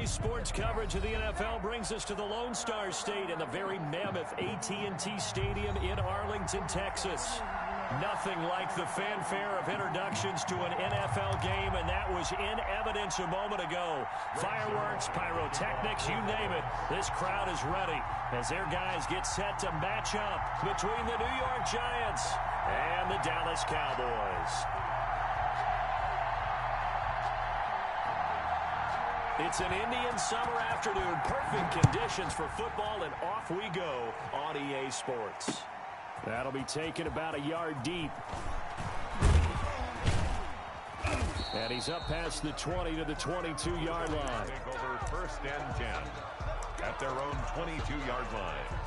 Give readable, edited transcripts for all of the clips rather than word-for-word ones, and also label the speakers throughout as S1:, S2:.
S1: Today's sports coverage of the NFL brings us to the Lone Star State in the very mammoth AT&T Stadium in Arlington, Texas. Nothing like the fanfare of introductions to an NFL game, and that was in evidence a moment ago. Fireworks, pyrotechnics, you name it. This crowd is ready as their guys get set to match up between the New York Giants and the Dallas Cowboys. It's an Indian summer afternoon. Perfect conditions for football, and off we go on EA Sports. That'll be taken about a yard deep. And he's up past the 20 to the 22-yard line.
S2: Take over 1st and 10 at their own 22-yard line.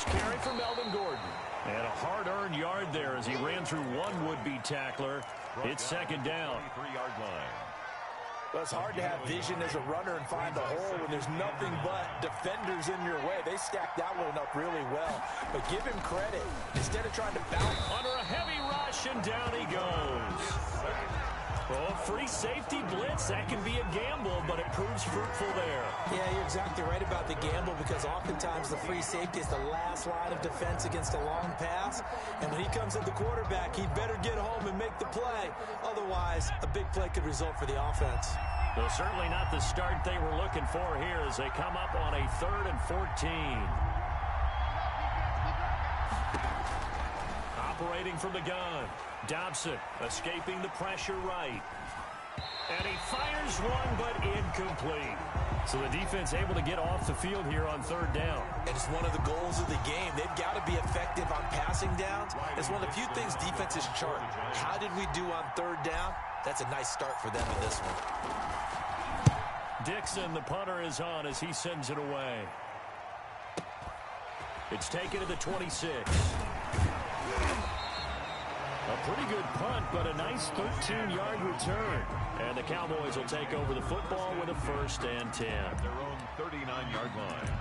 S1: Carry for Melvin Gordon. And a hard-earned yard there as he ran through one would-be tackler. It's 2nd down.
S2: 3-yard line.
S3: Well, it's hard to have vision as a runner and find a hole when there's nothing but defenders in your way. They stacked that one up really well. But give him credit. Instead of trying to bounce
S1: under a heavy rush, and down he goes. Oh, free safety blitz. That can be a gamble, but it proves fruitful there.
S3: Yeah, you're exactly right about the gamble, because oftentimes the free safety is the last line of defense against a long pass. And when he comes at the quarterback, he better get home and make the play. Otherwise, a big play could result for the offense.
S1: Well, certainly not the start they were looking for here as they come up on a 3rd and 14. Operating from the gun. Dobson escaping the pressure right. And he fires one, but incomplete. So the defense able to get off the field here on 3rd down.
S3: And it's one of the goals of the game. They've got to be effective on passing downs. It's one of the few things defenses chart. How did we do on 3rd down? That's a nice start for them in this one.
S1: Dixon, the punter, is on as he sends it away. It's taken to the 26. A pretty good punt, but a nice 13-yard return. And the Cowboys will take over the football with a 1st and 10.
S2: Their own 39-yard line.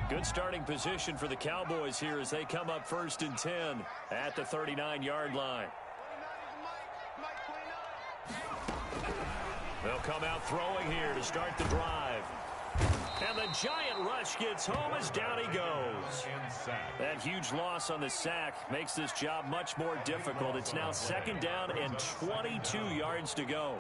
S1: Good starting position for the Cowboys here as they come up 1st and 10 at the 39-yard line. They'll come out throwing here to start the drive. And the giant rush gets home as down he goes. That huge loss on the sack makes this job much more difficult. It's now 2nd down and 22 yards to go.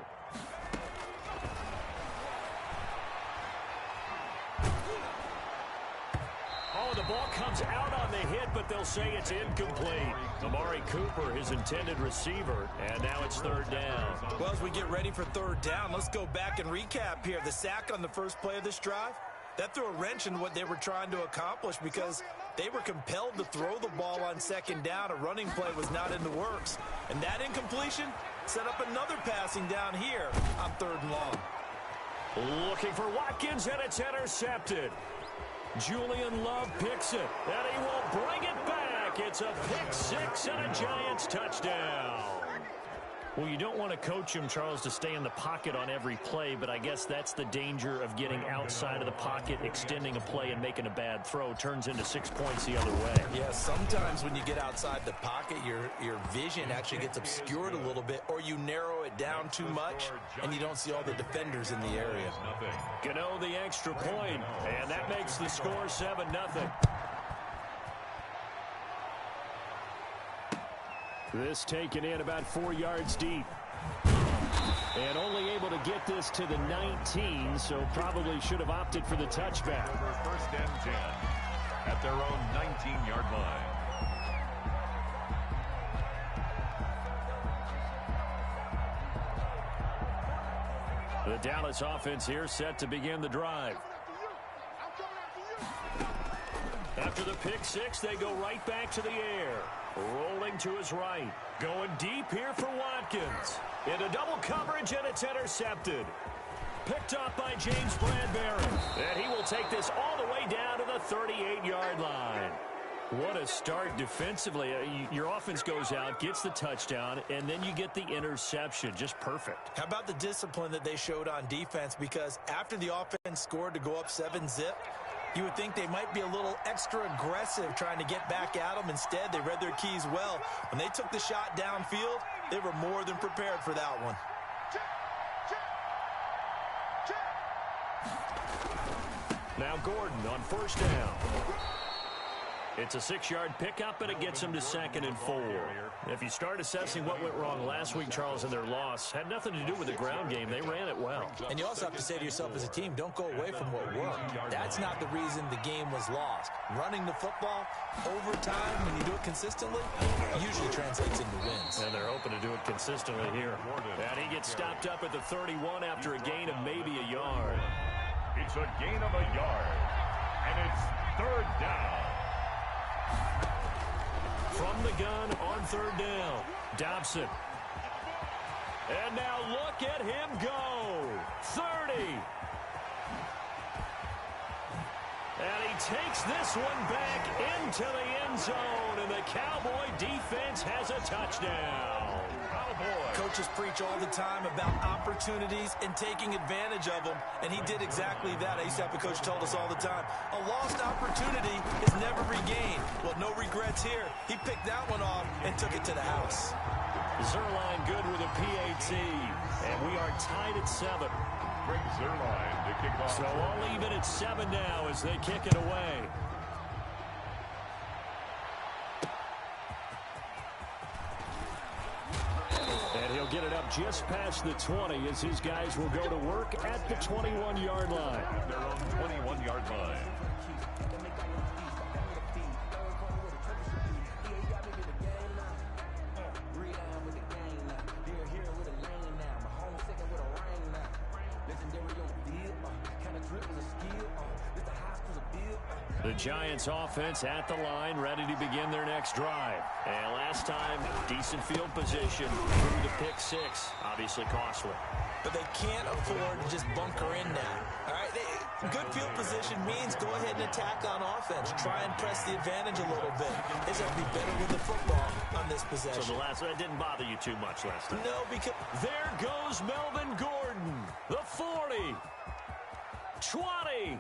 S1: The ball comes out on the hit, but they'll say it's incomplete. Amari Cooper, his intended receiver, and now it's 3rd down.
S3: Well, as we get ready for 3rd down, let's go back and recap here. The sack on the first play of this drive, that threw a wrench in what they were trying to accomplish because they were compelled to throw the ball on 2nd down. A running play was not in the works. And that incompletion set up another passing down here on 3rd and long.
S1: Looking for Watkins, and it's intercepted. Julian Love picks it, and he will bring it back. It's a pick 6 and a Giants touchdown. Well, you don't want to coach him, Charles, to stay in the pocket on every play, but I guess that's the danger of getting outside of the pocket, extending a play, and making a bad throw. Turns into 6 points the other way.
S3: Yeah, sometimes when you get outside the pocket, your vision actually gets obscured a little bit, or you narrow it down too much, and you don't see all the defenders in the area.
S1: Gano the extra point, and that makes the score 7-0. This taken in about 4 yards deep. And only able to get this to the 19, so probably should have opted for the touchback.
S2: Over 1st and 10. at their own 19-yard line.
S1: The Dallas offense here set to begin the drive. After the pick six, they go right back to the air. Rolling to his right. Going deep here for Watkins. Into double coverage, and it's intercepted. Picked up by James Bradbury. And he will take this all the way down to the 38-yard line. What a start defensively. Your offense goes out, gets the touchdown, and then you get the interception. Just perfect.
S3: How about the discipline that they showed on defense? Because after the offense scored to go up 7-zip, you would think they might be a little extra aggressive trying to get back at them. Instead, they read their keys well. When they took the shot downfield, they were more than prepared for that one.
S1: Now Gordon on first down. It's a 6-yard pickup, and it gets him to 2nd and 4. If you start assessing what went wrong last week, Charles, in their loss, had nothing to do with the ground game. They ran it well.
S3: And you also have to say to yourself as a team, don't go away from what worked. That's not the reason the game was lost. Running the football over time, when you do it consistently, usually translates into wins.
S1: And they're hoping to do it consistently here. And he gets stopped up at the 31 after a gain of maybe a yard.
S2: It's a gain of a yard, and it's 3rd down.
S1: From the gun on 3rd down, Dobson. And now look at him go. 30. And he takes this one back into the end zone, and the Cowboy defense has a touchdown.
S3: Coaches preach all the time about opportunities and taking advantage of them, and he did exactly that. I used to have a coach told us all the time, a lost opportunity is never regained. Well, no regrets here. He picked that one off and took it to the house.
S1: Zerline good with a PAT, and we are tied at 7.
S2: Greg Zerline to kick off.
S1: So all even at 7 now as they kick it away. And he'll get it up just past the 20 as his guys will go to work at the 21-yard line.
S2: At their own 21-yard line.
S1: The Giants offense at the line, ready to begin their next drive. And last time, decent field position through the pick six. Obviously costly.
S3: But they can't afford to just bunker in now. All right, good field position means go ahead and attack on offense. Try and press the advantage a little bit. They just have to be better with the football on this possession.
S1: So the last one didn't bother you too much last time.
S3: No, because
S1: there goes Melvin Gordon. The 40. 20.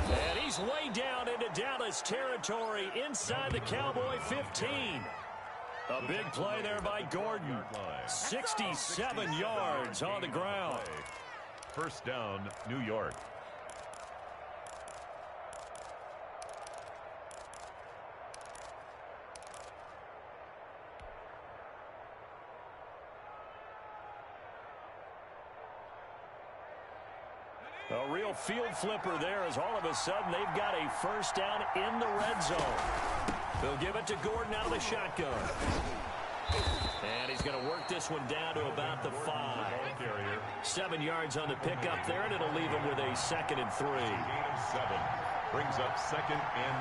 S1: And he's way down into Dallas territory inside the Cowboy 15. A big play there by Gordon. 67 yards on the ground.
S2: 1st down, New York.
S1: A real field flipper there as all of a sudden they've got a 1st down in the red zone. They'll give it to Gordon out of the shotgun. And he's going to work this one down to about the 5. 7 yards on the pickup there, and it'll leave him with a 2nd and 3.
S2: Gain of 7. Brings up 2nd and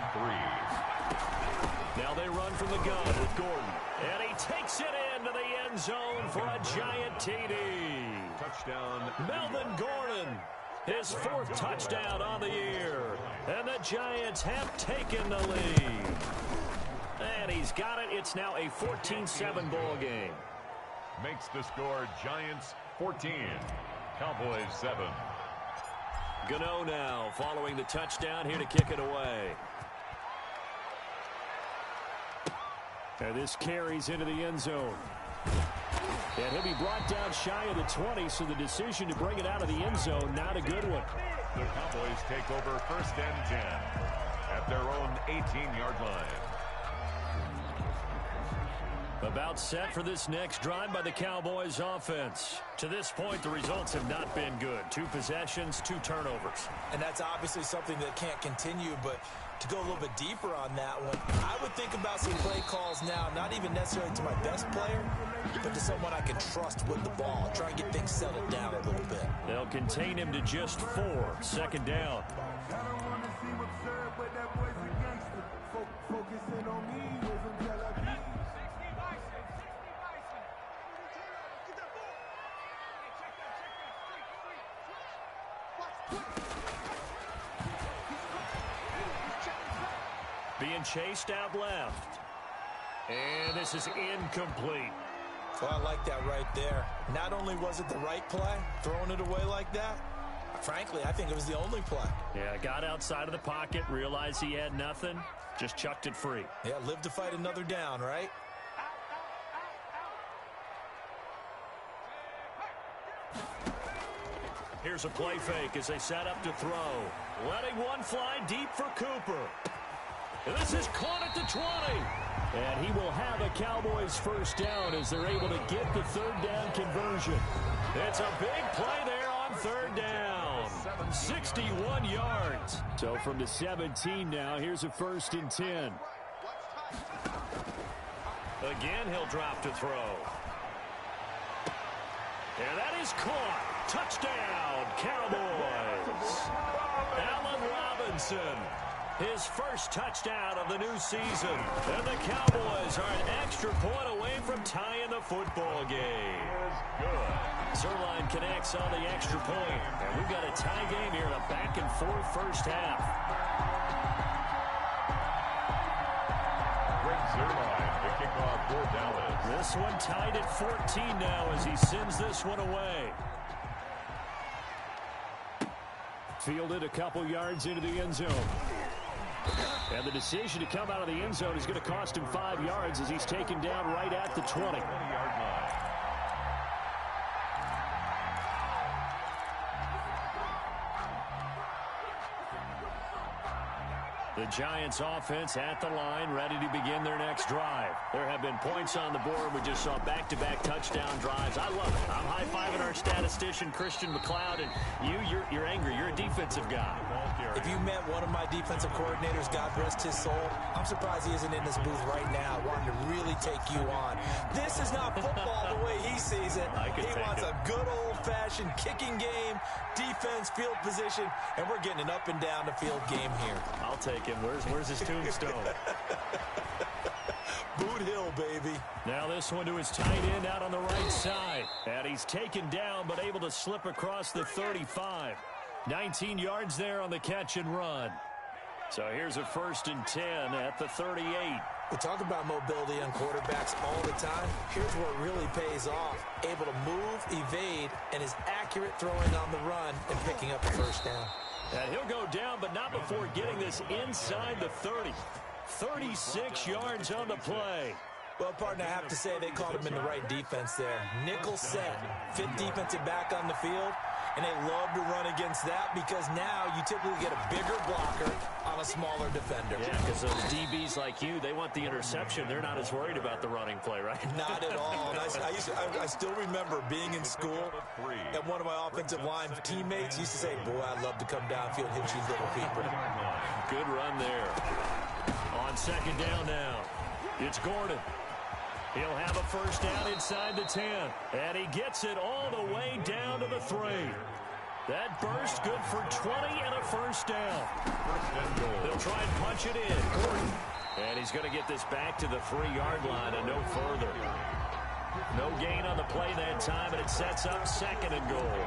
S2: 3.
S1: Now they run from the gun with Gordon. And he takes it into the end zone for a giant TD.
S2: Touchdown.
S1: Melvin Gordon. His 4th touchdown on the year. And the Giants have taken the lead. And he's got it. It's now a 14-7 ball game.
S2: Makes the score Giants 14. Cowboys 7.
S1: Gano now following the touchdown here to kick it away. And this carries into the end zone. And he'll be brought down shy of the 20, so the decision to bring it out of the end zone, not a good one.
S2: The Cowboys take over 1st and 10 at their own 18-yard line.
S1: About set for this next drive by the Cowboys offense. To this point, the results have not been good. 2 possessions, 2 turnovers.
S3: And that's obviously something that can't continue, but to go a little bit deeper on that one, I would think about some play calls now, not even necessarily to my best player, but to someone I can trust with the ball. Try and get things settled down a little bit.
S1: They'll contain him to just 4. Second down. Being chased out left. And this is incomplete.
S3: Well, I like that right there. Not only was it the right play, throwing it away like that, frankly, I think it was the only play.
S1: Yeah, got outside of the pocket, realized he had nothing, just chucked it free.
S3: Yeah, live to fight another down, right?
S1: Here's a play fake as they set up to throw. Letting one fly deep for Cooper. And this is caught at the 20. And he will have a Cowboys first down as they're able to get the third down conversion. It's a big play there on third down. 61 yards. So from the 17 now, here's a 1st and 10. Again, he'll drop to throw. And that is caught. Touchdown, Cowboys. Allen Robinson. His first touchdown of the new season. And the Cowboys are an extra point away from tying the football game. Zerline connects on the extra point. And we've got a tie game here in a back-and-forth first half.
S2: Greg Zerline, the kickoff for Dallas.
S1: This one tied at 14 now as he sends this one away. Fielded a couple yards into the end zone. And the decision to come out of the end zone is going to cost him 5 yards as he's taken down right at the 20.
S2: 20-yard line.
S1: The Giants offense at the line, ready to begin their next drive. There have been points on the board. We just saw back-to-back touchdown drives. I love it. I'm high-fiving our statistician, Christian McLeod, and you're angry. You're a defensive guy.
S3: If you met one of my defensive coordinators, God rest his soul, I'm surprised he isn't in this booth right now wanting to really take you on. This is not football the way he sees it. He wants a good old-fashioned kicking game, defense, field position, and we're getting an up-and-down the field game here.
S1: I'll take him. Where's his tombstone?
S3: Boot Hill, baby.
S1: Now this one to his tight end out on the right side. And he's taken down but able to slip across the 35. 19 yards there on the catch and run. So here's a 1st and 10 at the 38.
S3: We talk about mobility on quarterbacks all the time. Here's where it really pays off. Able to move, evade, and is accurate throwing on the run and picking up the first down.
S1: And he'll go down, but not before getting this inside the 30. 36 yards on the play.
S3: Well, partner, I have to say they caught him in the right defense there. Nickel set, fit defensive back on the field, and they love to run against that because now you typically get a bigger blocker on a smaller defender.
S1: Yeah, because those DBs like you, they want the interception. They're not as worried about the running play, right?
S3: Not at all. And I still remember being in school, and one of my offensive line teammates used to say, boy, I'd love to come downfield and hit you little people.
S1: Good run there. On second down now, it's Gordon. He'll have a first down inside the 10. And he gets it all the way down to the 3. That burst good for 20 and a first down. They'll try and punch it in. Gordon. And he's going to get this back to the 3-yard line and no further. No gain on the play that time, and it sets up 2nd and goal.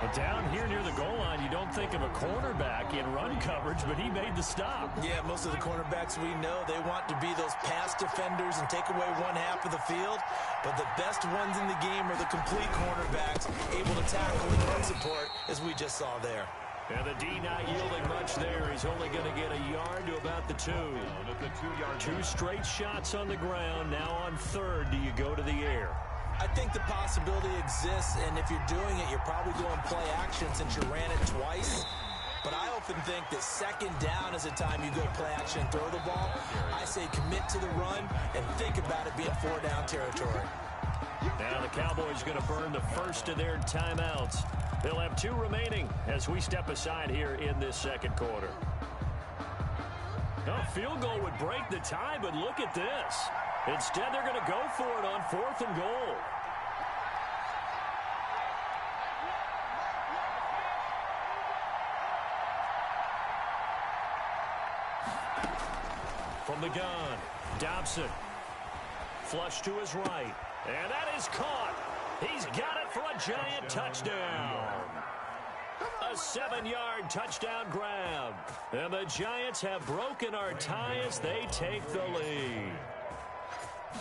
S1: And down here near the goal line, you don't think of a cornerback in run coverage, but he made the stop.
S3: Yeah, most of the cornerbacks we know, they want to be those pass defenders and take away one half of the field. But the best ones in the game are the complete cornerbacks, able to tackle and run support, as we just saw there.
S1: And the D not yielding much there. He's only going to get a yard to about the 2. 2 straight shots on the ground. Now on 3rd, do you go to the air?
S3: I think the possibility exists, and if you're doing it, you're probably going play action since you ran it twice. But I often think that second down is a time you go play action and throw the ball. I say commit to the run and think about it being 4-down territory.
S1: Now the Cowboys going to burn the first of their timeouts. They'll have 2 remaining as we step aside here in this second quarter. A field goal would break the tie, but look at this. Instead, they're going to go for it on 4th and goal. From the gun, Dobson. Flush to his right. And that is caught. He's got it for a giant touchdown. A 7-yard touchdown grab. And the Giants have broken our tie as they take the lead.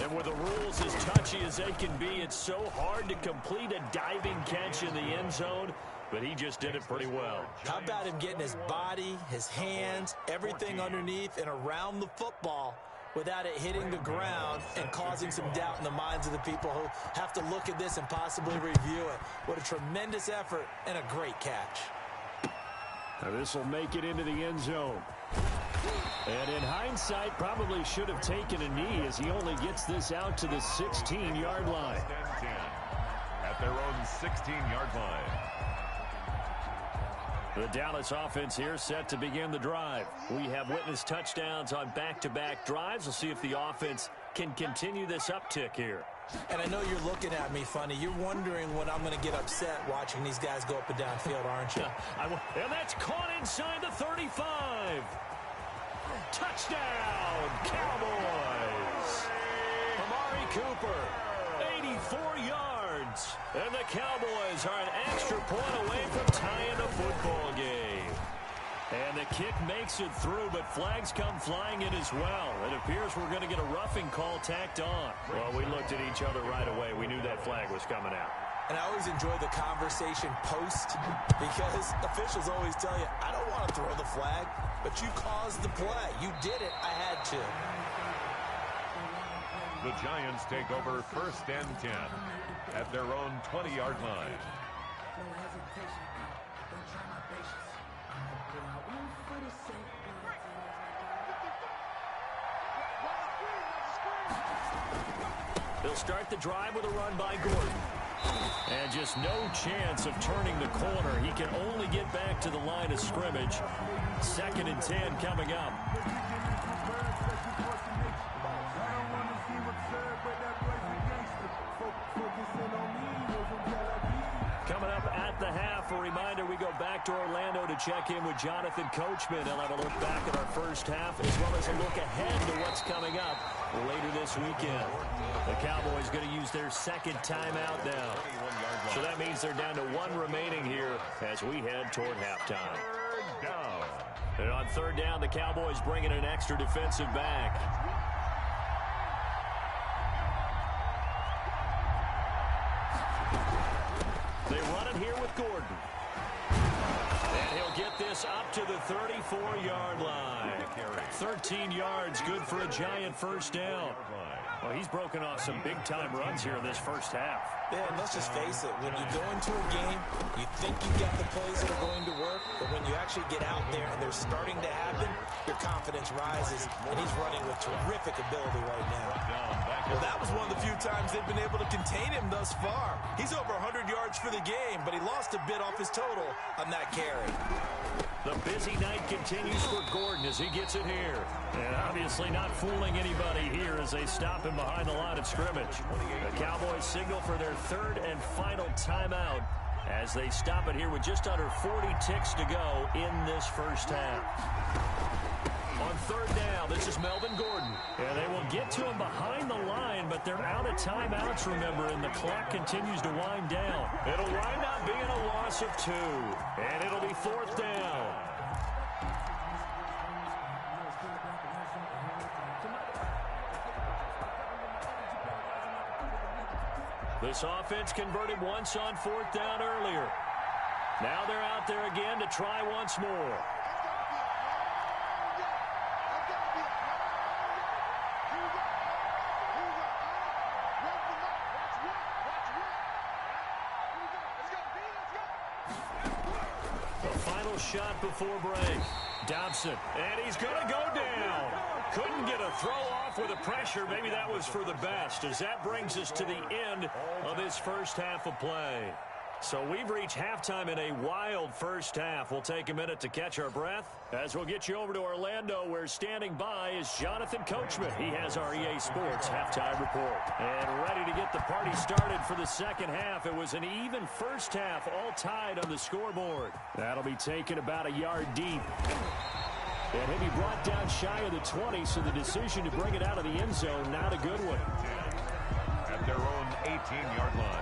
S1: And with the rules as touchy as they can be, it's so hard to complete a diving catch in the end zone. But he just did it pretty well.
S3: How about him getting his body, his hands, everything underneath and around the football without it hitting the ground and causing some doubt in the minds of the people who have to look at this and possibly review it. What a tremendous effort and a great catch.
S1: Now this will make it into the end zone. And in hindsight, probably should have taken a knee as he only gets this out to the 16-yard line.
S2: At their own 16-yard line.
S1: The Dallas offense here set to begin the drive. We have witnessed touchdowns on back-to-back drives. We'll see if the offense can continue this uptick here.
S3: And I know you're looking at me funny. You're wondering when I'm going to get upset watching these guys go up and down field, aren't you?
S1: And that's caught inside the 35. Touchdown, Cowboys. Amari Cooper, 84 yards. And the Cowboys are an extra point away from tying the football game. And the kick makes it through, but flags come flying in as well. It appears we're going to get a roughing call tacked on. Well, we looked at each other right away. We knew that flag was coming out.
S3: And I always enjoy the conversation post because officials always tell you, I don't want to throw the flag, but you caused the play. You did it. I had to.
S2: The Giants take over 1st and 10 at their own 20-yard line.
S1: They'll start the drive with a run by Gordon. And just no chance of turning the corner. He can only get back to the line of scrimmage. 2nd and 10 coming up. Coming up at the half, a reminder, we go back to Orlando to check in with Jonathan Coachman. He'll have a look back at our first half as well as a look ahead to what's coming up later this weekend. The Cowboys going to use their 2nd timeout now. So that means they're down to 1 remaining here as we head toward halftime. And on 3rd down, the Cowboys bring in an extra defensive back. They run it here with Gordon. And he'll get this up to the 34-yard line. 13 yards, good for a Giant first down. Well, he's broken off some big-time runs here in this first half.
S3: Yeah, and let's just face it. When you go into a game, you think you've got the plays that are going to work, but when you actually get out there and they're starting to happen, your confidence rises, and he's running with terrific ability right now. Well, that was one of the few times they've been able to contain him thus far. He's over 100 yards for the game, but he lost a bit off his total on that carry.
S1: The busy night continues for Gordon as he gets it here. And obviously not fooling anybody here as they stop him behind the line of scrimmage. The Cowboys signal for their 3rd and final timeout as they stop it here with just under 40 ticks to go in this first half. On 3rd down, this is Melvin Gordon. And they will get to him behind the line, but they're out of timeouts, remember, and the clock continues to wind down. It'll wind up being a loss of 2, and it'll be 4th down. This offense converted once on 4th down earlier. Now they're out there again to try once more. final shot before break. Dobson, and he's going to go down. Couldn't get a throw off with the pressure. Maybe that was for the best, as that brings us to the end of this first half of play. So we've reached halftime in a wild first half. We'll take a minute to catch our breath as we'll get you over to Orlando, where standing by is Jonathan Coachman. He has our EA Sports halftime report. And ready to get the party started for the second half. It was an even first half, all tied on the scoreboard. That'll be taken about a yard deep. And he'll be brought down shy of the 20, so the decision to bring it out of the end zone, not a good one.
S2: At their own 18-yard line.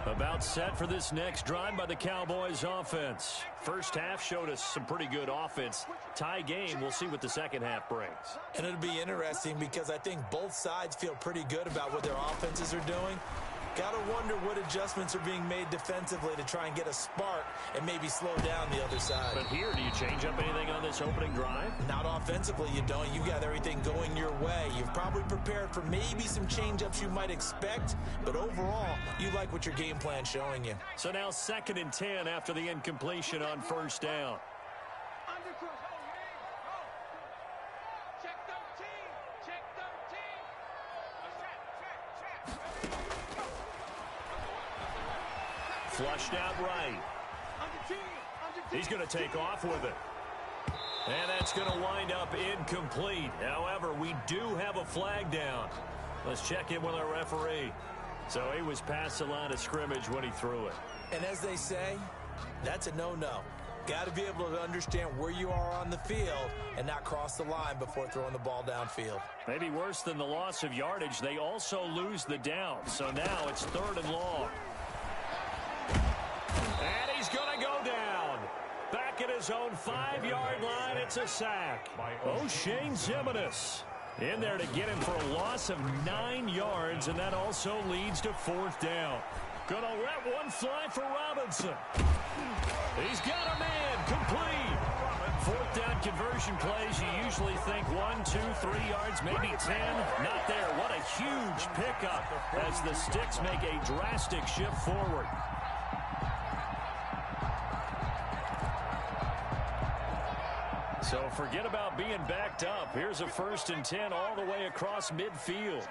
S1: About set for this next drive by the Cowboys offense. First half showed us some pretty good offense. Tie game, we'll see what the second half brings.
S3: And it'll be interesting because I think both sides feel pretty good about what their offenses are doing. Got to wonder what adjustments are being made defensively to try and get a spark and maybe slow down the other side.
S1: But here, do you change up anything on this opening drive?
S3: Not offensively, you don't. You got everything going your way. You've probably prepared for maybe some change-ups you might expect, but overall, you like what your game plan's showing you.
S1: So now 2nd and 10 after the incompletion on first down. Flushed out right. He's going to take off with it. And that's going to wind up incomplete. However, we do have a flag down. Let's check in with our referee. So he was past the line of scrimmage when he threw it.
S3: And as they say, that's a no-no. Got to be able to understand where you are on the field and not cross the line before throwing the ball downfield.
S1: Maybe worse than the loss of yardage, they also lose the down. So now it's 3rd and long. And he's going to go down. Back at his own 5-yard line, it's a sack. O'Shane Zimenez in there to get him for a loss of 9 yards, and that also leads to 4th down. Going to let one fly for Robinson. He's got a man, complete. 4th down conversion plays, you usually think 1, 2, 3 yards, maybe 10. Not there. What a huge pickup as the Sticks make a drastic shift forward. So forget about being backed up. Here's a 1st and 10 all the way across midfield.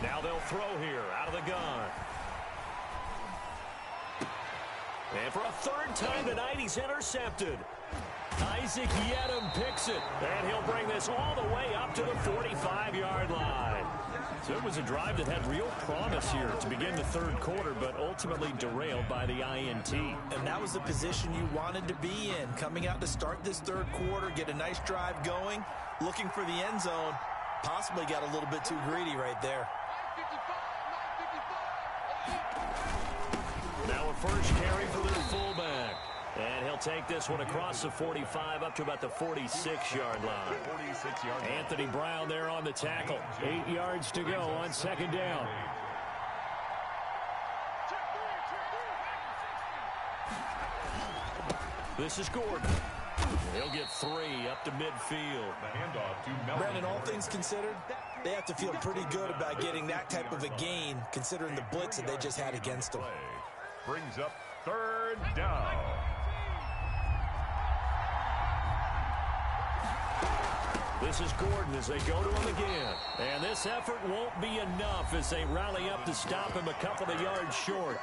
S1: Now they'll throw here out of the gun. And for a 3rd time tonight, he's intercepted. Isaac Yedem picks it, and he'll bring this all the way up to the 45-yard line. So it was a drive that had real promise here to begin the 3rd quarter, but ultimately derailed by the INT.
S3: And that was the position you wanted to be in, coming out to start this 3rd quarter, get a nice drive going, looking for the end zone, possibly got a little bit too greedy right there.
S1: Now a first carry for their fullback. And he'll take this one across the 45 up to about the 46-yard line. Anthony Brown there on the tackle. 8 yards to go on 2nd down. This is Gordon. He'll get 3 up to midfield.
S2: The handoff to
S3: Brandon, all things considered, they have to feel pretty good about getting that type of a gain, considering the blitz that they just had against them.
S2: Brings up 3rd down.
S1: This is Gordon as they go to him again. And this effort won't be enough as they rally up to stop him a couple of yards short.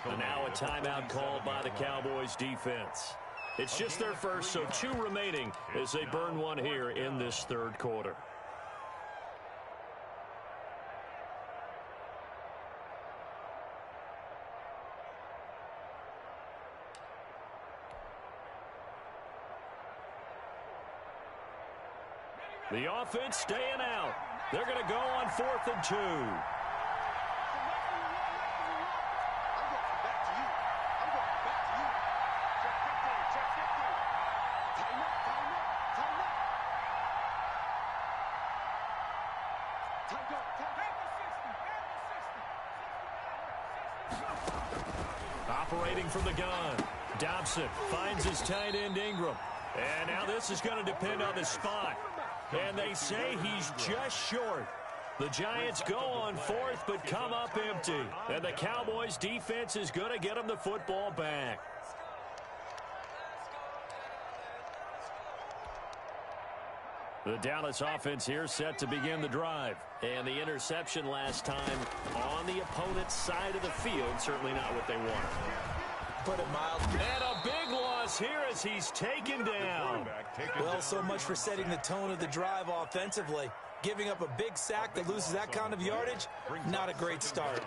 S1: And now a timeout called by the Cowboys defense. It's just their first, so 2 remaining as they burn one here in this 3rd quarter. The offense staying out. They're going to go on 4th and 2. Operating from the gun. Dobson finds his tight end Ingram. And now this is going to depend on the spot. And they say he's just short. The Giants go on fourth but come up empty. And the Cowboys defense is going to get them the football back. The Dallas offense here set to begin the drive. And the interception last time on the opponent's side of the field, certainly not what they wanted.
S3: Put it mild.
S1: And a big loss here as he's taken down.
S3: Well, so much for setting the tone of the drive offensively. Giving up a big sack that loses that kind of yardage, not a great start.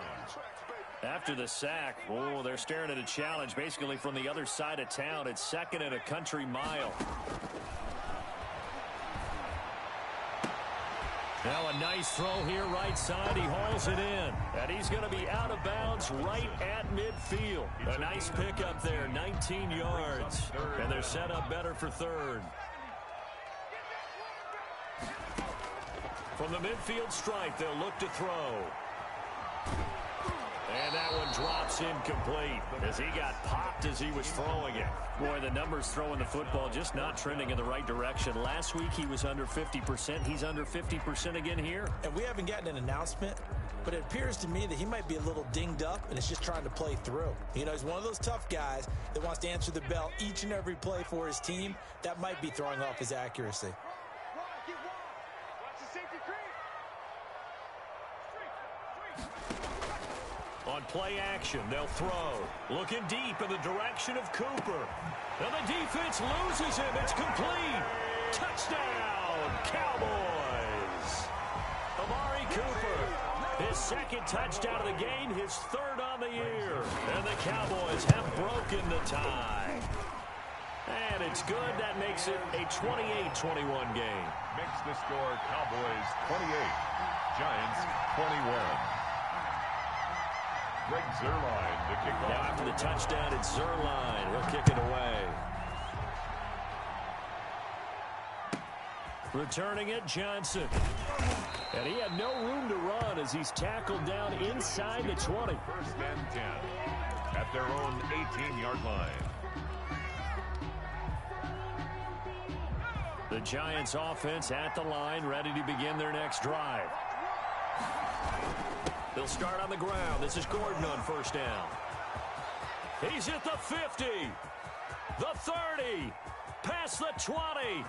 S1: After the sack, oh, they're staring at a challenge basically from the other side of town. It's second and a country mile. Now a nice throw here right side. He hauls it in. And he's going to be out of bounds right at midfield. A nice pickup there, 19 yards. And they're set up better for third. From the midfield stripe, they'll look to throw. And that one drops incomplete as he got popped as he was throwing it. Boy, the numbers throwing the football just not trending in the right direction. Last week he was under 50%. He's under 50% again here.
S3: And we haven't gotten an announcement, but it appears to me that he might be a little dinged up and is just trying to play through. You know, he's one of those tough guys that wants to answer the bell each and every play for his team. That might be throwing off his accuracy.
S1: On play action, they'll throw. Looking deep in the direction of Cooper. And the defense loses him. It's complete. Touchdown, Cowboys. Amari Cooper, his second touchdown of the game, his third on the year. And the Cowboys have broken the tie. And it's good. That makes it a 28-21 game.
S2: Makes the score Cowboys 28, Giants 21. Greg Zuerlein to kick off.
S1: Now after the touchdown, it's Zuerlein. He'll kick it away. Returning it, Johnson. And he had no room to run as he's tackled down inside the 20.
S2: First and 10 at their own 18-yard line.
S1: The Giants offense at the line, ready to begin their next drive. They'll start on the ground. This is Gordon on first down. He's at the 50, the 30, past the 20,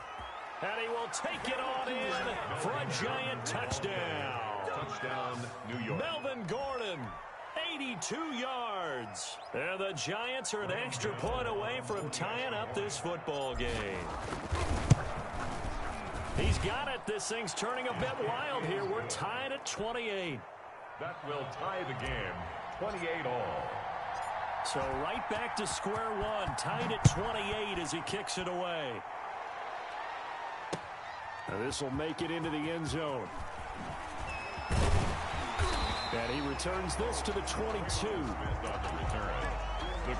S1: and he will take it on in for a Giant touchdown.
S2: Touchdown, New York.
S1: Melvin Gordon, 82 yards. And the Giants are an extra point away from tying up this football game. He's got it. This thing's turning a bit wild here. We're tied at 28.
S2: That will tie the game, 28 all.
S1: So right back to square one, tied at 28 as he kicks it away. Now this will make it into the end zone. And he returns this to the 22.
S2: The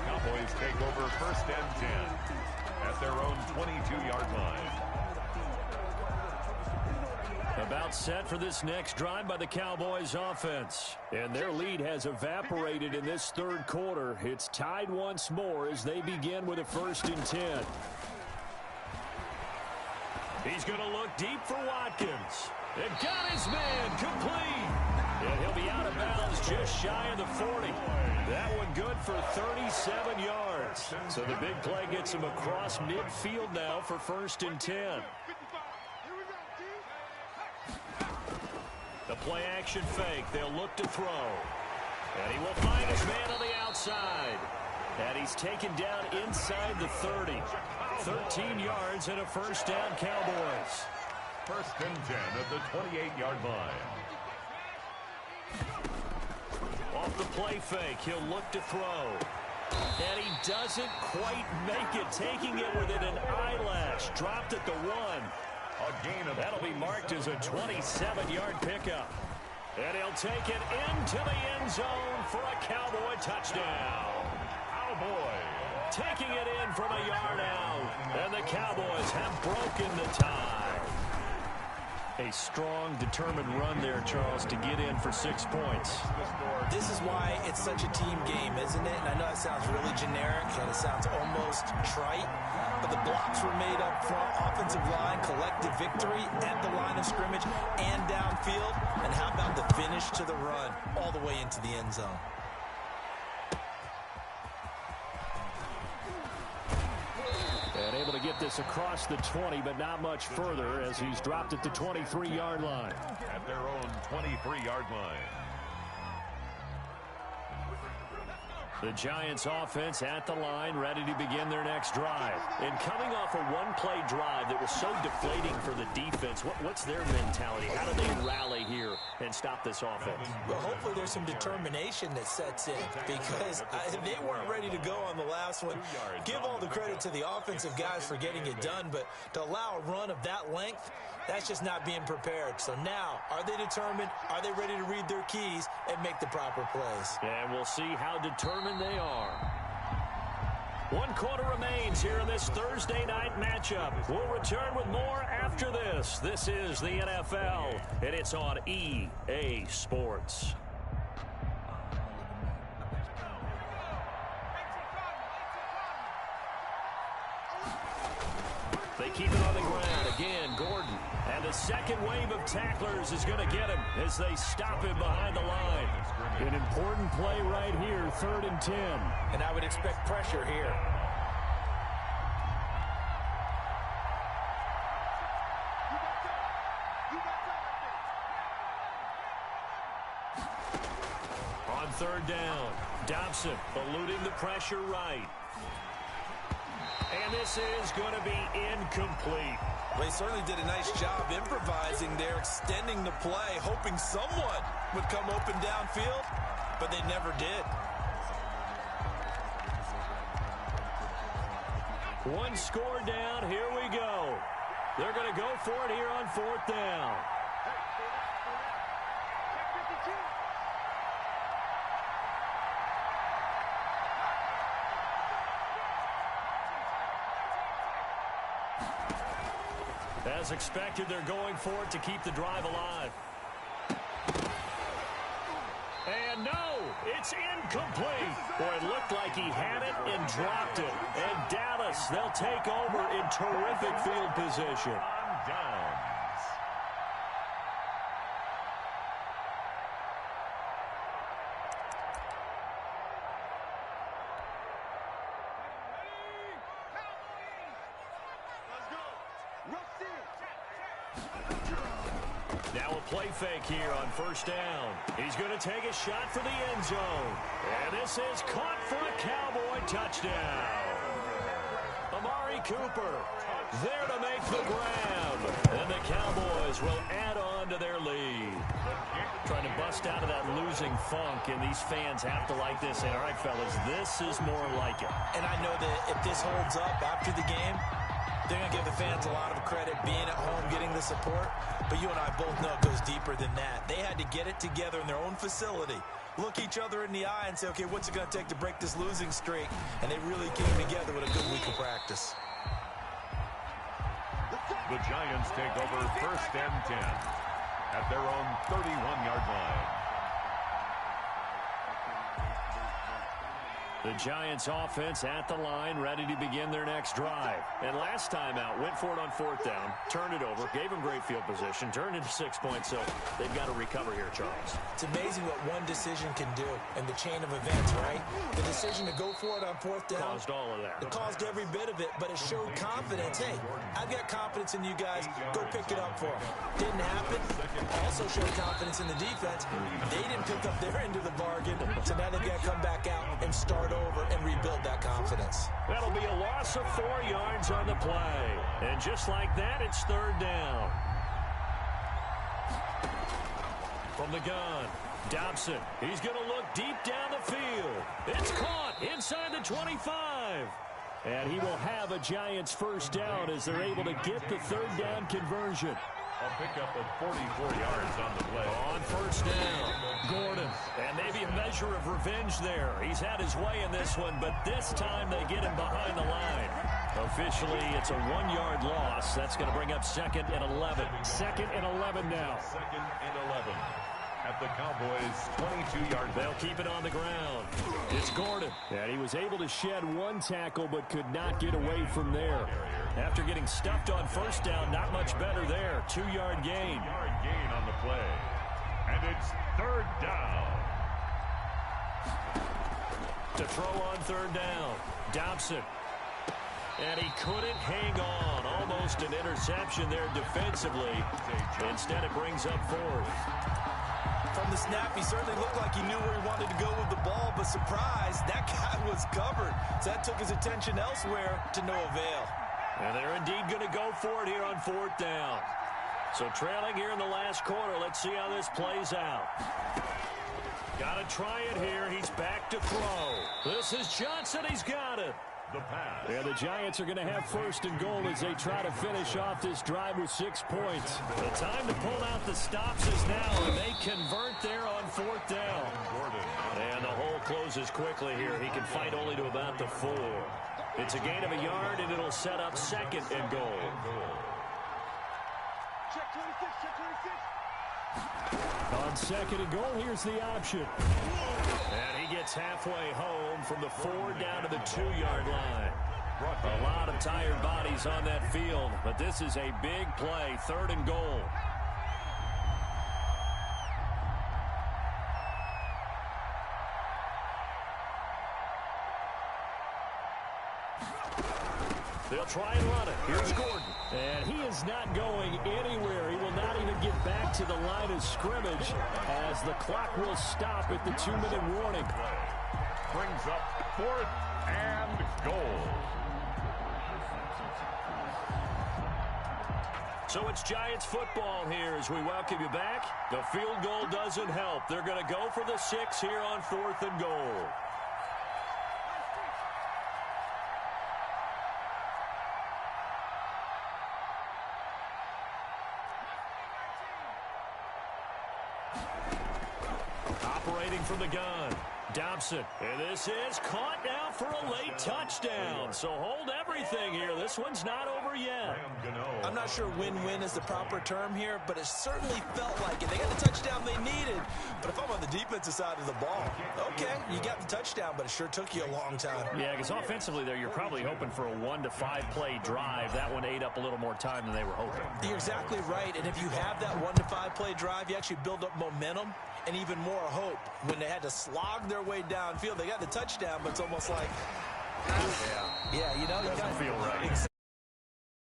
S2: Cowboys take over first and 10 at their own 22-yard line.
S1: About set for this next drive by the Cowboys offense. And their lead has evaporated in this third quarter. It's tied once more as they begin with a first and 10. He's going to look deep for Watkins. And got his man complete. And he'll be out of bounds just shy of the 40. That one good for 37 yards. So the big play gets him across midfield now for first and 10. The play action fake. They'll look to throw. And he will find his man on the outside. And he's taken down inside the 30. 13 yards and a first down, Cowboys.
S2: First and 10 at the 28-yard line.
S1: Off the play fake, he'll look to throw. And he doesn't quite make it, taking it within an eyelash. Dropped at the 1.
S2: A gain of
S1: That'll be marked as a 27-yard pickup. And he'll take it into the end zone for a Cowboy touchdown.
S2: Cowboy.
S1: Taking it in from a yard out. And the Cowboys have broken the tie. A strong, determined run there, Charles, to get in for 6 points.
S3: This is why it's such a team game, isn't it? And I know it sounds really generic and it sounds almost trite, but the blocks were made up front, offensive line, collective victory at the line of scrimmage and downfield. And how about the finish to the run all the way into the end zone?
S1: And able to get this across the 20, but not much further as he's dropped at the 23-yard line.
S2: At their own 23-yard line.
S1: The Giants offense at the line, ready to begin their next drive. And coming off a one-play drive that was so deflating for the defense, what's their mentality? How do they rally here and stop this offense?
S3: Well, hopefully there's some determination that sets in because they weren't ready to go on the last one. Give all the credit to the offensive guys for getting it done, but to allow a run of that length, that's just not being prepared. So now, are they determined? Are they ready to read their keys and make the proper plays?
S1: And we'll see how determined they are. 1 quarter remains here in this Thursday night matchup. We'll return with more after this. This is the NFL, and it's on EA Sports. They keep it on the ground. Again, Gordon. And the second wave of tacklers is going to get him as they stop him behind the line. An important play right here, 3rd and 10.
S3: And I would expect pressure here.
S1: On 3rd down, Dobson eluding the pressure right. And this is going to be incomplete.
S3: Well, he certainly did a nice job improvising there, extending the play, hoping someone would come open downfield, but they never did.
S1: One score down, here we go. They're going to go for it here on 4th down. As expected, they're going for it to keep the drive alive. And no, it's incomplete. Boy, it looked like he had it and dropped it. And Dallas, they'll take over in terrific field position.
S2: Downs.
S1: Now a play fake here on 1st down. He's going to take a shot for the end zone. And this is caught for a Cowboy touchdown. Amari Cooper there to make the grab. And the Cowboys will add on to their lead. Trying to bust out of that losing funk, and these fans have to like this. And all right, fellas, this is more like it.
S3: And I know that if this holds up after the game, they're going to give the fans a lot of credit being at home, getting the support. But you and I both know it goes deeper than that. They had to get it together in their own facility, look each other in the eye and say, okay, what's it going to take to break this losing streak? And they really came together with a good week of practice.
S2: The Giants take over 1st and 10 at their own 31-yard line.
S1: The Giants offense at the line, ready to begin their next drive. And last time out, went for it on 4th down, turned it over, gave them great field position, turned into 6 points, so they've got to recover here, Charles.
S3: It's amazing what one decision can do in the chain of events, right? The decision to go for it on 4th down.
S1: Caused all of that.
S3: It caused every bit of it, but it showed confidence. Hey, I've got confidence in you guys. Go pick it up for them. Didn't happen. Also showed confidence in the defense. They didn't pick up their end of the bargain, so now they've got to come back out and start over and rebuild that confidence.
S1: That'll be a loss of 4 yards on the play. And just like that, it's 3rd down. From the gun, Dobson. He's going to look deep down the field. It's caught inside the 25. And he will have a Giants 1st down as they're able to get the 3rd down conversion.
S2: A pickup of 44 yards on the play.
S1: On 1st down, Gordon. And maybe a measure of revenge there. He's had his way in this one, but this time they get him behind the line. Officially, it's a 1-yard loss. That's going to bring up 2nd and 11. 2nd and 11 now.
S2: 2nd and 11 at the Cowboys' 22-yard line.
S1: They'll keep it on the ground. It's Gordon. And he was able to shed one tackle but could not get away from there. After getting stuffed on first down, not much better there. 2-yard gain.
S2: 2-yard gain on the play. And it's 3rd down.
S1: To throw on 3rd down. Dobson. And he couldn't hang on. Almost an interception there defensively. Instead, it brings up 4th.
S3: From the snap, he certainly looked like he knew where he wanted to go with the ball, but surprise, that guy was covered. So that took his attention elsewhere to no avail.
S1: And they're indeed going to go for it here on 4th down. So trailing here in the last quarter. Let's see how this plays out. Got to try it here. He's back to throw. This is Johnson. He's got it.
S2: The pass.
S1: Yeah, the Giants are going to have 1st and goal as they try to finish off this drive with 6 points. The time to pull out the stops is now, and they convert there on 4th down. And the hole closes quickly here. He can fight only to about the 4. It's a gain of a yard, and it'll set up 2nd and goal.
S4: Check 26, check 26.
S1: On 2nd and goal, here's the option. And he gets halfway home from the 4 down to the 2-yard line. A lot of tired bodies on that field, but this is a big play, 3rd and goal. They'll try and run it. Here's Gordon. And he is not going anywhere. He will not even get back to the line of scrimmage as the clock will stop at the 2-minute warning.
S2: Brings up 4th and goal.
S1: So it's Giants football here as we welcome you back. The field goal doesn't help. They're going to go for the 6 here on 4th and goal. Operating from the gun. Dobson. And this is caught now for a late touchdown. So hold everything here. This one's not over yet.
S3: I'm not sure win-win is the proper term here, but it certainly felt like it. They got the touchdown they needed. But if I'm on the defensive side of the ball, okay, you got the touchdown, but it sure took you a long time.
S1: Yeah, because offensively there, you're probably hoping for a 1 to 5 play drive. That one ate up a little more time than they were hoping.
S3: You're exactly right. And if you have that 1 to 5 play drive, you actually build up momentum and even more hope. When they had to slog their way downfield, they got the touchdown, but it's almost like, yeah, you know,
S1: doesn't feel right.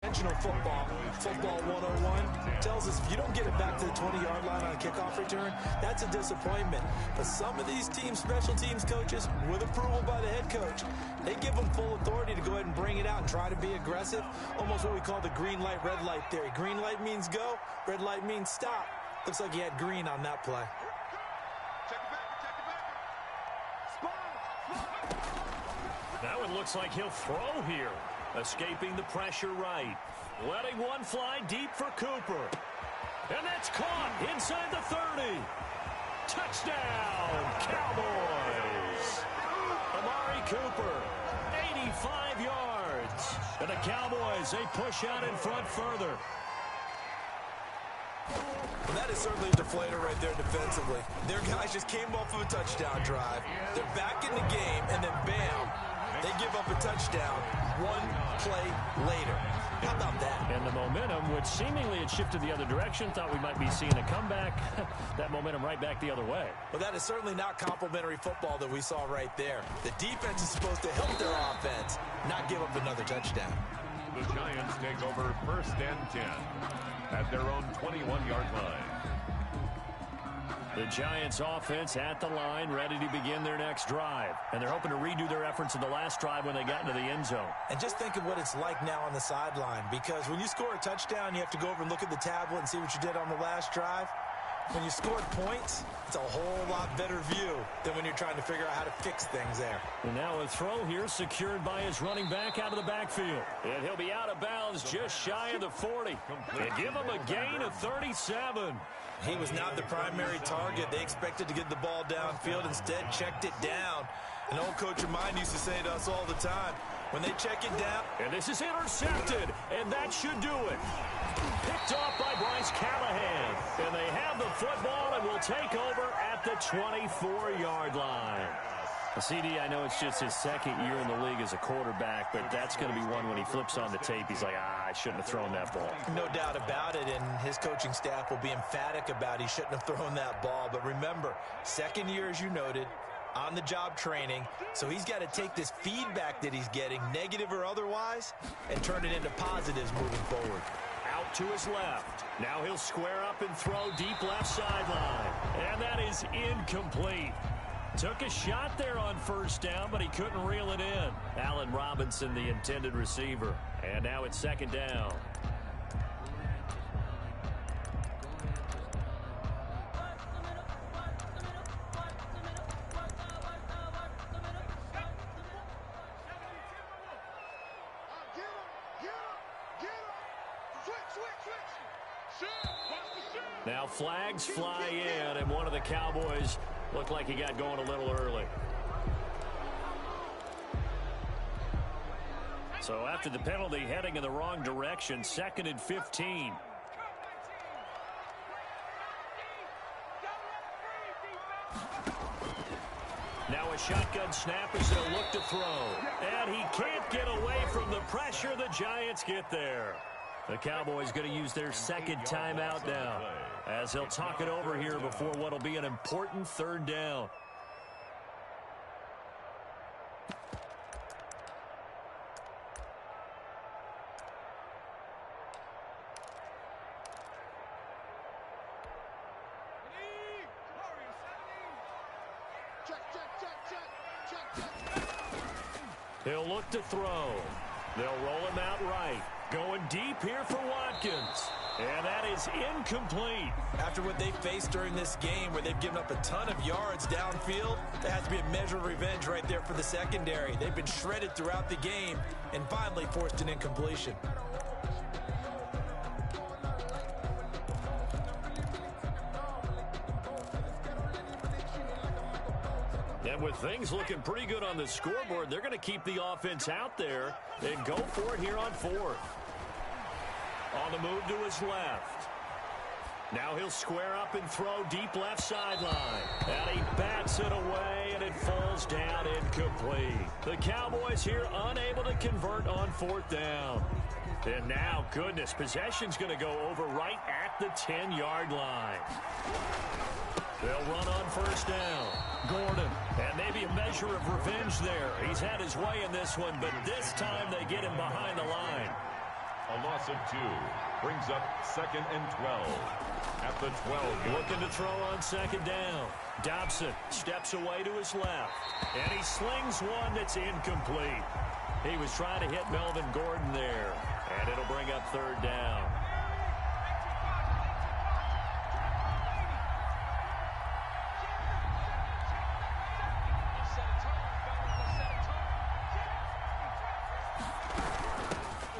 S3: Intentional football 101 tells us if you don't get it back to the 20-yard line on a kickoff return, that's a disappointment. But some of these teams, special teams coaches, with approval by the head coach, they give them full authority to go ahead and bring it out and try to be aggressive. Almost what we call the green light, red light theory. Green light means go, red light means stop. Looks like he had green on that play.
S1: That one looks like he'll throw here. Escaping the pressure right. Letting one fly deep for Cooper. And that's caught inside the 30. Touchdown, Cowboys. Amari Cooper, 85 yards. And the Cowboys, they push out in front further.
S3: Well, that is certainly a deflator right there defensively. Their guys just came off of a touchdown drive. They're back in the game, and then bam, they give up a touchdown 1 play later. How about that?
S1: And the momentum, which seemingly had shifted the other direction, thought we might be seeing a comeback. That momentum right back the other way.
S3: Well, that is certainly not complimentary football that we saw right there. The defense is supposed to help their offense, not give up another touchdown.
S2: The Giants take over 1st and 10 at their own 21-yard line.
S1: The Giants offense at the line, ready to begin their next drive. And they're hoping to redo their efforts in the last drive when they got into the end zone.
S3: And just think of what it's like now on the sideline, because when you score a touchdown, you have to go over and look at the tablet and see what you did on the last drive. When you scored points, it's a whole lot better view than when you're trying to figure out how to fix things there.
S1: And now a throw here secured by his running back out of the backfield. And he'll be out of bounds just shy of the 40. And give him a gain of 37.
S3: He was not the primary target. They expected to get the ball downfield. Instead, checked it down. An old coach of mine used to say to us all the time, when they check it down.
S1: And this is intercepted, and that should do it. Picked off by Bryce Callahan. And they have the football and will take over at the 24-yard line. CD, I know it's just his second year in the league as a quarterback, but that's going to be one when he flips on the tape. He's like, I shouldn't have thrown that ball.
S3: No doubt about it, and his coaching staff will be emphatic about he shouldn't have thrown that ball. But remember, second year, as you noted, on-the-job training, so he's got to take this feedback that he's getting, negative or otherwise, and turn it into positives moving forward.
S1: Out to his left. Now he'll square up and throw deep left sideline. And that is incomplete. Took a shot there on first down, but he couldn't reel it in. Allen Robinson, the intended receiver. And now it's second down. Now flags fly in, and one of the Cowboys looked like he got going a little early. So after the penalty, heading in the wrong direction, 2nd and 15. Now a shotgun snap as they'll look to throw. And he can't get away from the pressure. The Giants get there. The Cowboys going to use their second timeout now, as they'll talk it over here before what will be an important third down. He'll look to throw. They'll roll him out right. Going deep here for Watkins. And that is incomplete.
S3: After what they faced during this game where they've given up a ton of yards downfield, there has to be a measure of revenge right there for the secondary. They've been shredded throughout the game and finally forced an incompletion.
S1: And with things looking pretty good on the scoreboard, they're going to keep the offense out there and go for it here on 4th. On the move to his left. Now he'll square up and throw deep left sideline. And he bats it away, and it falls down incomplete. The Cowboys here unable to convert on 4th down. And now, goodness, possession's going to go over right at the 10-yard line. They'll run on first down. Gordon, and maybe a measure of revenge there. He's had his way in this one, but this time they get him behind the line.
S2: A loss of 2 brings up 2nd and 12. At the 12.
S1: Looking to throw on second down. Dobson steps away to his left, and he slings one that's incomplete. He was trying to hit Melvin Gordon there, and it'll bring up third down.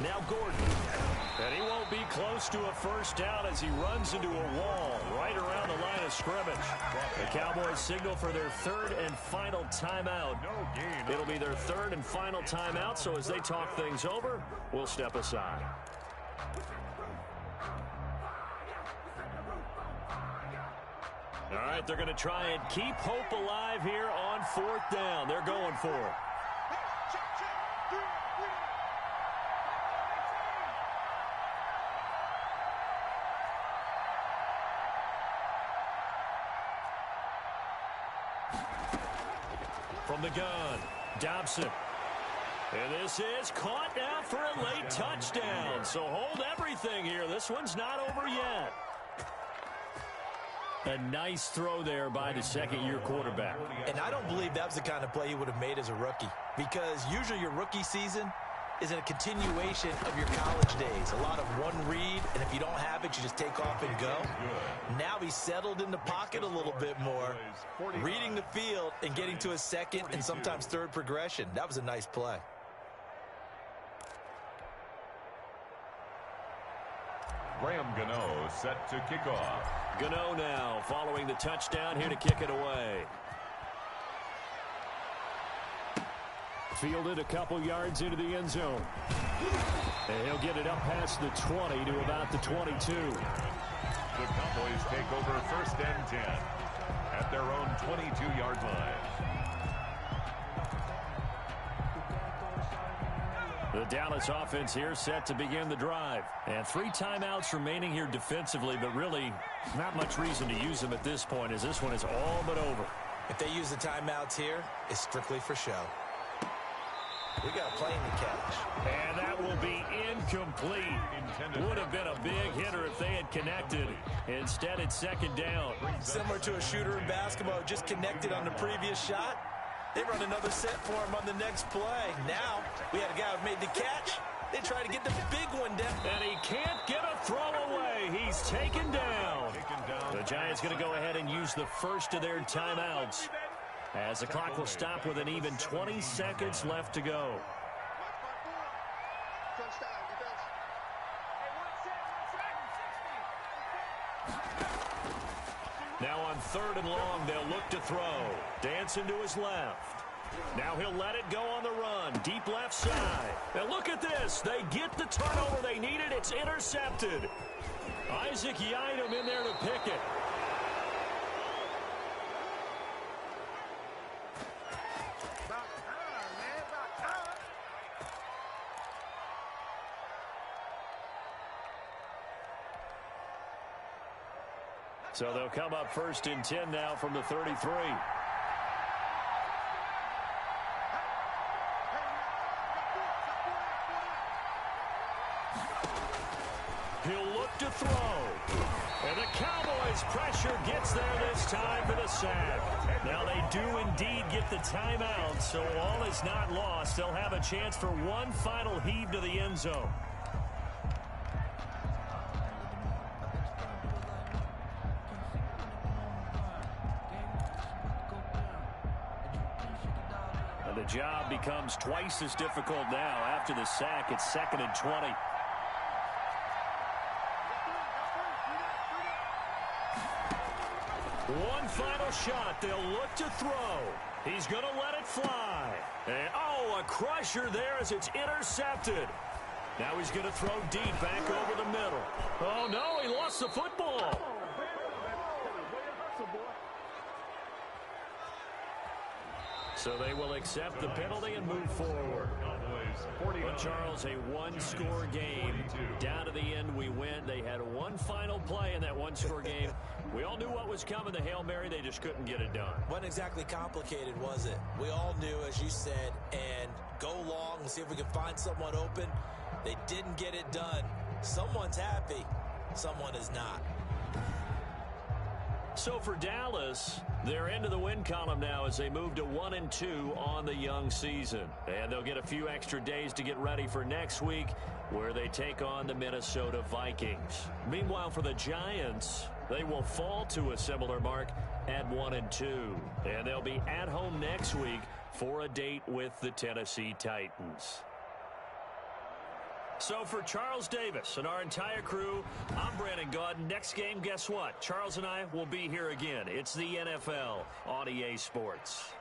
S1: Now Gordon, and he won't be close to a first down as he runs into a wall right around the line of scrimmage. The Cowboys signal for their third and final timeout. It'll be their third and final timeout, so as they talk things over, we'll step aside. All right, they're going to try and keep hope alive here on 4th down. They're going for it. From the gun, Dobson. And this is caught now for a late touchdown. So hold everything here. This one's not over yet. A nice throw there by the second-year quarterback.
S3: And I don't believe that was the kind of play he would have made as a rookie. Because usually your rookie season, is a continuation of your college days. A lot of one read, and if you don't have it, you just take off and go. Now he's settled in the pocket a little bit more, reading the field and getting to his second and sometimes third progression. That was a nice play.
S2: Graham Gano set to kick off.
S1: Gano now following the touchdown here to kick it away. Fielded a couple yards into the end zone. And he'll get it up past the 20 to about the 22.
S2: The Cowboys take over 1st and 10 at their own 22-yard line.
S1: The Dallas offense here set to begin the drive. And 3 timeouts remaining here defensively, but really not much reason to use them at this point as this one is all but over.
S3: If they use the timeouts here, it's strictly for show. We got a plane to catch.
S1: And that will be incomplete. Would have been a big hitter if they had connected. Instead, it's 2nd down.
S3: Similar to a shooter in basketball who just connected on the previous shot. They run another set for him on the next play. Now, we had a guy who made the catch. They try to get the big one down.
S1: And he can't get a throw away. He's taken down. The Giants going to go ahead and use the first of their timeouts, as the clock will stop with an even 20 seconds left to go. Now on 3rd and long, they'll look to throw. Dancing to his left. Now he'll let it go on the run. Deep left side. And look at this. They get the turnover they needed. It's intercepted. Isaac Yiadom in there to pick it. So they'll come up 1st and 10 now from the 33. He'll look to throw. And the Cowboys' pressure gets there this time for the sack. Now they do indeed get the timeout, so all is not lost. They'll have a chance for one final heave to the end zone. And the job becomes twice as difficult now after the sack. It's 2nd and 20. One final shot. They'll look to throw. He's going to let it fly. And, oh, a crusher there as it's intercepted. Now he's going to throw deep back over the middle. Oh, no, he lost the football. So they will accept the penalty and move forward. But, Charles, a one-score game. Down to the end, we win. They had one final play in that one-score game. We all knew what was coming, the Hail Mary. They just couldn't get it done.
S3: Wasn't exactly complicated, was it? We all knew, as you said, and go long and see if we can find someone open. They didn't get it done. Someone's happy. Someone is not.
S1: So for Dallas, they're into the win column now as they move to 1-2 on the young season. And they'll get a few extra days to get ready for next week, where they take on the Minnesota Vikings. Meanwhile, for the Giants, they will fall to a similar mark at 1-2. And they'll be at home next week for a date with the Tennessee Titans. So for Charles Davis and our entire crew, I'm Brandon Gaudin. Next game, guess what? Charles and I will be here again. It's the NFL on EA Sports.